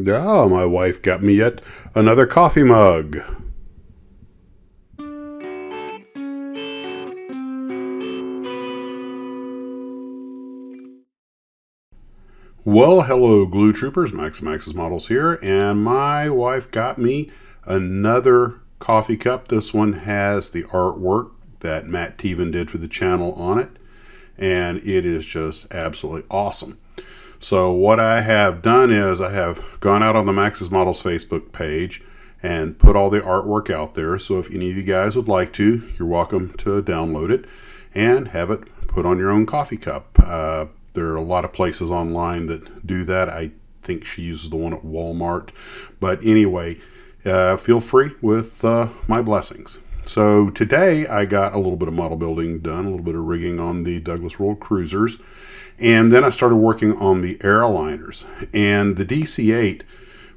Ah, my wife got me yet another coffee mug. Well, hello, Glue Troopers. Max's Models here, and my wife got me another coffee cup. This one has the artwork that Matt Teven did for the channel on it, and it is just absolutely awesome. So what I have done is I have gone out on the Max's Models Facebook page and put all the artwork out there. So if any of you guys would like to, you're welcome to download it and have it put on your own coffee cup. There are a lot of places online that do that. I think she uses the one at Walmart. But anyway, feel free with my blessings. So today I got a little bit of model building done, a little bit of rigging on the Douglas World Cruisers. And then I started working on the airliners. And the DC-8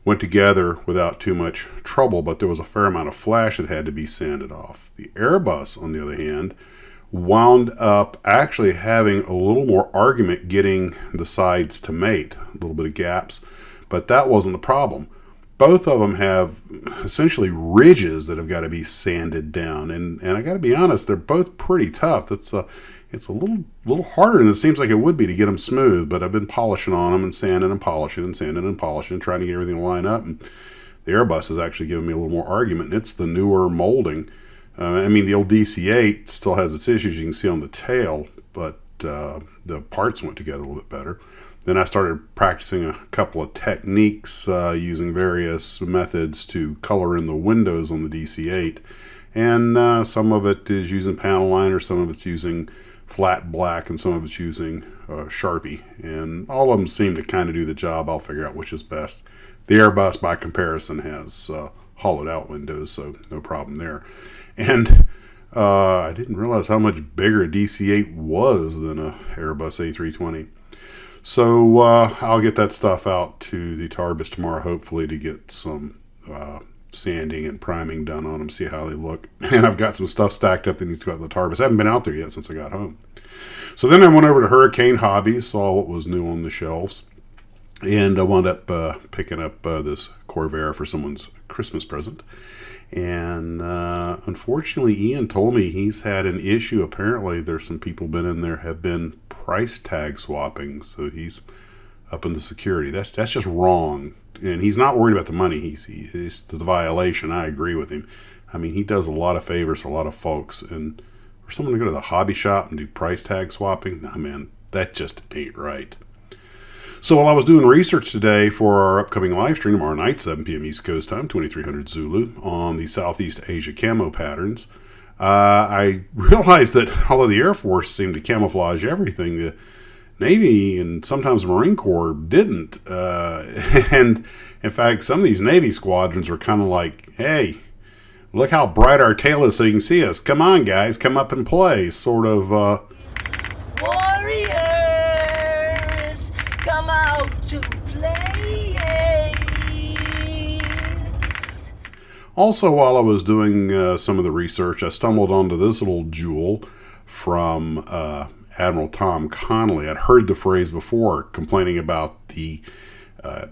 went together without too much trouble, but there was a fair amount of flash that had to be sanded off. The Airbus, on the other hand, wound up actually having a little more argument getting the sides to mate, a little bit of gaps, but that wasn't the problem. Both of them have essentially ridges that have got to be sanded down, and I got to be honest, they're both pretty tough. It's a little harder than it seems like it would be to get them smooth, but I've been polishing on them and sanding and polishing and sanding and polishing, trying to get everything to line up, and the Airbus is actually giving me a little more argument, and it's the newer molding. The old DC-8 still has its issues you can see on the tail, but the parts went together a little bit better. Then I started practicing a couple of techniques using various methods to color in the windows on the DC-8. And some of it is using panel liner, some of it's using flat black, and some of it's using Sharpie. And all of them seem to kind of do the job. I'll figure out which is best. The Airbus, by comparison, has hollowed out windows, so no problem there. And I didn't realize how much bigger a DC-8 was than a Airbus A320. So I'll get that stuff out to the Tarbis tomorrow, hopefully, to get some sanding and priming done on them, see how they look. And I've got some stuff stacked up that needs to go out to the Tarbis. I haven't been out there yet since I got home. So then I went over to Hurricane Hobbies, saw what was new on the shelves, and I wound up picking up this Corvair for someone's Christmas present. And unfortunately, Ian told me he's had an issue. Apparently, there's some people been in there have been price tag swapping, so he's up in the security. That's just wrong. And he's not worried about the money. He's the violation. I agree with him. I mean, he does a lot of favors for a lot of folks, and for someone to go to the hobby shop and do price tag swapping, nah, man, that just ain't right. So while I was doing research today for our upcoming live stream tomorrow night, 7 p.m. East Coast time, 2300 Zulu, on the Southeast Asia camo patterns, I realized that although the Air Force seemed to camouflage everything, the Navy and sometimes the Marine Corps didn't. And in fact, some of these Navy squadrons were kind of like, hey, look how bright our tail is so you can see us. Come on, guys, come up and play. Sort of... Warriors, come out to play. Also, while I was doing some of the research, I stumbled onto this little jewel from Admiral Tom Connolly. I'd heard the phrase before, complaining about the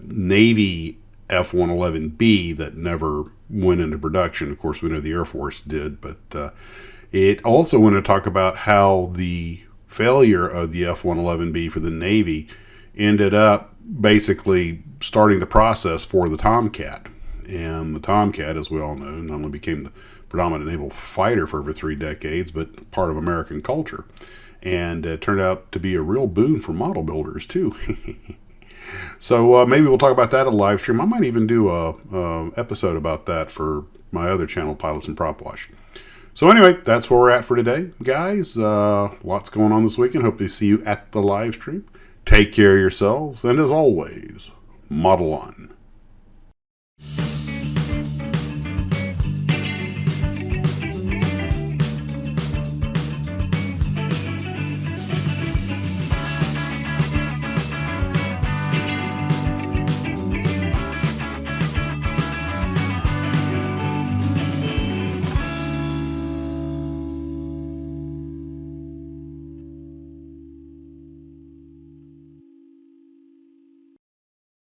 Navy F-111B that never went into production. Of course, we know the Air Force did, but it also went to talk about how the failure of the F-111B for the Navy ended up basically starting the process for the Tomcat. And the Tomcat, as we all know, not only became the predominant naval fighter for over 3 decades, but part of American culture. And it turned out to be a real boon for model builders, too. So maybe we'll talk about that at a live stream. I might even do a episode about that for my other channel, Pilots and Prop Wash. So anyway, that's where we're at for today, guys. Lots going on this weekend. Hope to see you at the live stream. Take care of yourselves, and as always, model on.